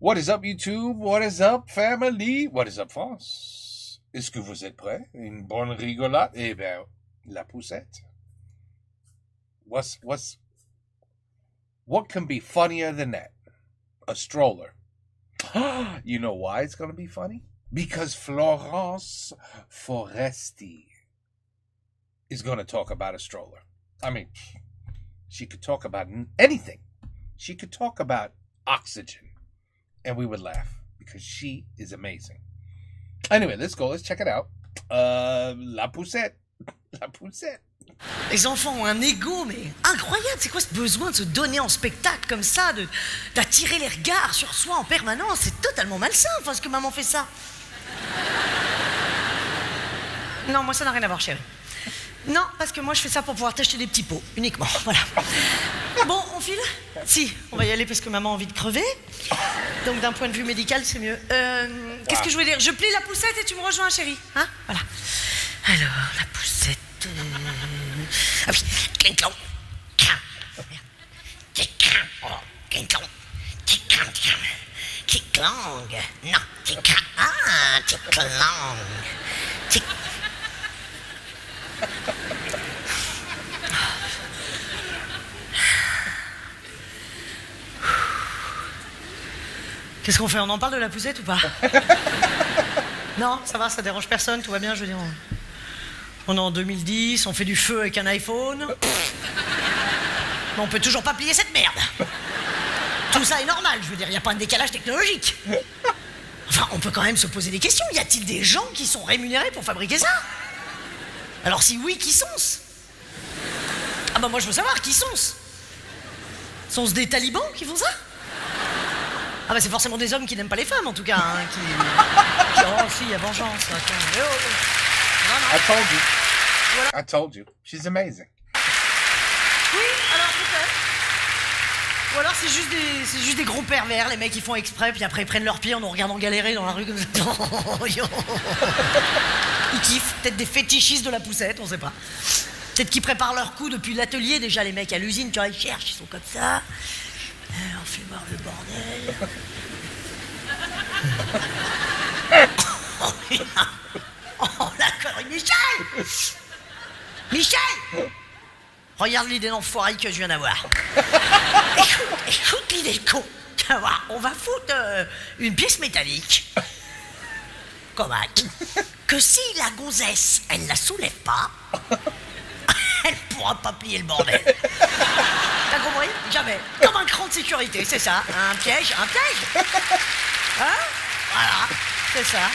What is up YouTube? What is up family? What is up France? Est-ce que vous êtes prêts? Une bonne rigolade? Eh bien, la poussette. What can be funnier than that? A stroller. You know why it's going to be funny? Because Florence Foresti is going to talk about a stroller. I mean, she could talk about anything. She could talk about oxygen. And we would laugh because she is amazing. Anyway, let's go. Let's check it out. La poussette. La poussette. Les enfants ont un ego, mais incroyable. C'est quoi ce besoin de se donner en spectacle comme ça, d'attirer les regards sur soi en permanence? C'est totalement malsain, enfin, ce que maman fait ça. Non, moi, ça n'a rien à voir, chérie. Non, parce que moi, je fais ça pour pouvoir t'acheter des petits pots, uniquement, voilà. Bon, on file? Si, on va y aller parce que maman a envie de crever. Donc, d'un point de vue médical, c'est mieux. Qu'est-ce que je voulais dire? Je plie la poussette et tu me rejoins, chérie. Hein? Voilà. Alors, la poussette... Ah oui, clink-clonk. Tic-clong. Non, tic-clong. Ah, tic-clong. Tic... Qu'est-ce qu'on fait? On en parle de la poussette ou pas? Non, ça va, ça dérange personne, tout va bien, je veux dire. On est en 2010, on fait du feu avec un iPhone. Mais on peut toujours pas plier cette merde. Tout ça est normal, je veux dire, il n'y a pas un décalage technologique. Enfin, on peut quand même se poser des questions. Y a-t-il des gens qui sont rémunérés pour fabriquer ça? Alors si oui, qui sont-ce? Ah bah moi je veux savoir, qui sont-ce? Sont-ce des talibans qui font ça? Ah bah c'est forcément des hommes qui n'aiment pas les femmes en tout cas, hein, qui... Oh si, il y a vengeance. Attends. Oh, oh. Non, non. I told you. Voilà. I told you. She's amazing. Oui, alors peut-être. Ou alors c'est juste des gros pervers, les mecs ils font exprès, puis après ils prennent leurs pieds en nous regardant galérer dans la rue comme ça. Ils kiffent, peut-être des fétichistes de la poussette, on sait pas. Peut-être qu'ils préparent leur coup depuis l'atelier déjà, les mecs à l'usine, tu vois, ils cherchent, ils sont comme ça. On fait voir le bordel. Oh la connerie, Michel! Michel! Regarde l'idée d'enfoiré que je viens d'avoir. Écoute l'idée de con. Tu vas voir, on va foutre une pièce métallique. Comment? Que si la gonzesse, elle la soulève pas, elle pourra pas plier le bordel. T'as compris? Jamais. Comme un cran de sécurité, c'est ça. Un piège, un piège. Hein? Voilà, c'est ça.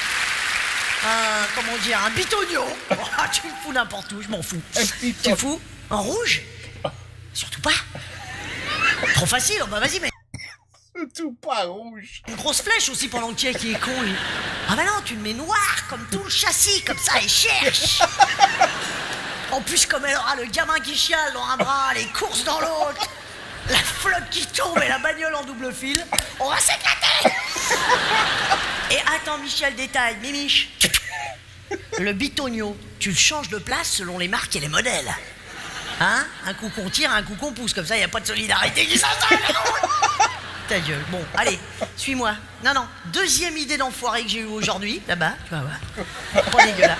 Comment dire, un bitonio. Oh, tu me fous n'importe où, je m'en fous. Tu me fous en rouge? Surtout pas. Trop facile, oh bah vas-y, mais... Surtout pas rouge. Une grosse flèche aussi pendant le qui est con, lui. Ah bah non, tu le mets noir, comme tout le châssis, comme ça, et cherche. En plus, comme elle aura le gamin qui chiale dans un bras, les courses dans l'autre, la flotte qui tombe et la bagnole en double fil, on va s'éclater. Et attends, Michel, détail, Mimiche. Le bitonio, tu le changes de place selon les marques et les modèles. Hein? Un coup qu'on tire, un coup qu'on pousse, comme ça, il n'y a pas de solidarité qui s'installe. Ta gueule. Bon, allez, suis-moi. Non, non, deuxième idée d'enfoiré que j'ai eue aujourd'hui, là-bas, tu vas voir. Pas dégueulasse.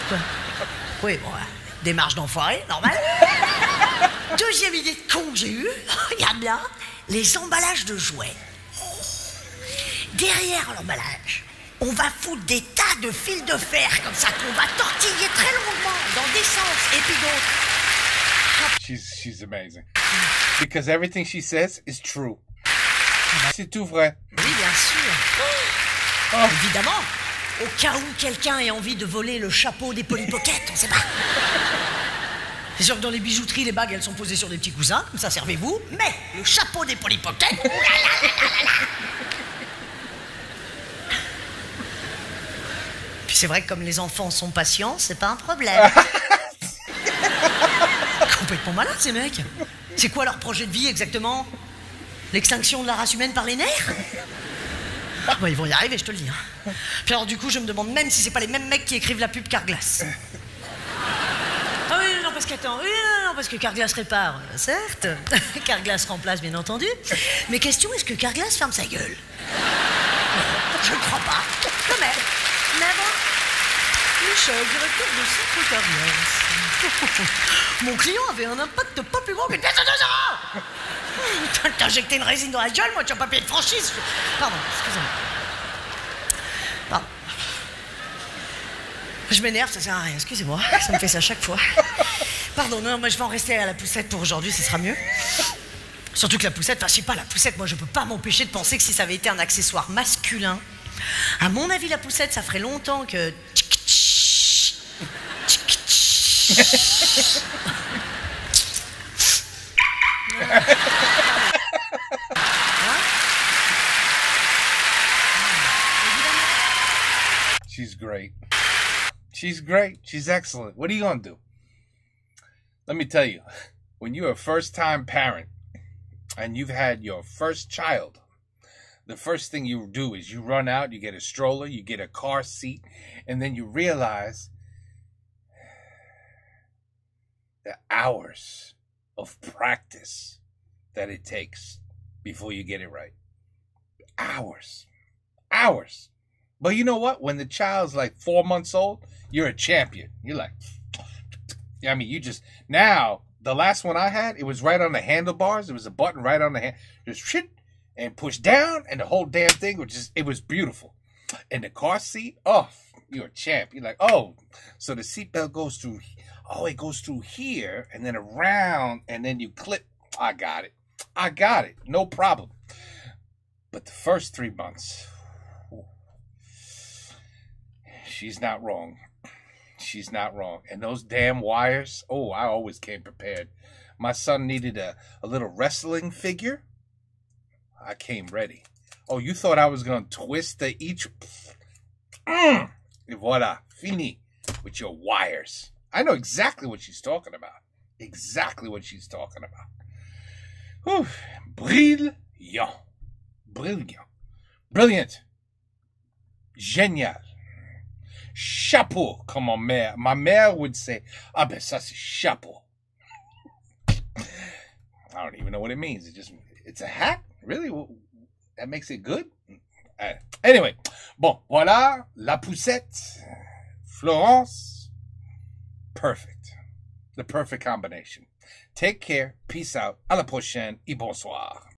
Quoi? Oui, bon, démarche d'enfoiré, normal. Deuxième idée de con que j'ai eue, regarde bien, les emballages de jouets. Derrière l'emballage, on va foutre des tas de fils de fer comme ça qu'on va tortiller très longuement dans des sens et puis d'autres. She's amazing. Because everything she says is true. C'est tout vrai. Oui, bien sûr. Oh. Évidemment. Au cas où quelqu'un ait envie de voler le chapeau des Polly Pocket, on sait pas. C'est sûr que dans les bijouteries, les bagues, elles sont posées sur des petits coussins, comme ça, servez-vous. Mais le chapeau des Polly Pocket... Puis c'est vrai que comme les enfants sont patients, c'est pas un problème. Complètement malade, ces mecs. C'est quoi leur projet de vie, exactement? L'extinction de la race humaine par les nerfs? Bon, ils vont y arriver, je te le dis. Hein. Puis alors, du coup, je me demande même si c'est pas les mêmes mecs qui écrivent la pub Carglass. Ah oui, non, parce qu'attends, oui, non, parce que Carglass répare, certes. Carglass remplace, bien entendu. Mais question, est-ce que Carglass ferme sa gueule? Michel, directeur de secrétariat. Mon client avait un impact pas plus grand que 2 euros. T'as injecté une résine dans la gueule, moi, tu as pas payé de franchise. Pardon, excusez-moi. Pardon. Je m'énerve, ça sert à rien, excusez-moi. Ça me fait ça chaque fois. Pardon, non, moi je vais en rester à la poussette pour aujourd'hui, ce sera mieux. Surtout que la poussette, enfin je sais pas, la poussette, moi je peux pas m'empêcher de penser que si ça avait été un accessoire masculin, à mon avis la poussette, ça ferait longtemps que... She's great. She's great. She's excellent. What are you going to do? Let me tell you, when you're a first-time parent and you've had your first child, the first thing you do is you run out, you get a stroller, you get a car seat, and then you realize the hours of practice that it takes before you get it right. Hours. Hours. But you know what? When the child's like 4 months old, you're a champion. You're like, I mean, you just, now, the last one I had, it was right on the handlebars. There was a button right on the hand. Just shit and push down, and the whole damn thing was just, it was beautiful. And the car seat, oh, you're a champ. You're like, oh, so the seatbelt goes through, oh, it goes through here, and then around, and then you clip. I got it. I got it. No problem. But the first 3 months, she's not wrong. She's not wrong. And those damn wires, oh, I always came prepared. My son needed a little wrestling figure. I came ready. Oh, you thought I was going to twist the each... Et voila, fini with your wires. I know exactly what she's talking about. Exactly what she's talking about. Whew. Brilliant. Brilliant. Brilliant. Génial. Chapeau, comme ma mère would say. Ah ben ça c'est chapeau. I don't even know what it means. It's a hat? Really? That makes it good? Anyway, bon, voilà, la poussette, Florence, perfect. The perfect combination. Take care, peace out, à la prochaine et bonsoir.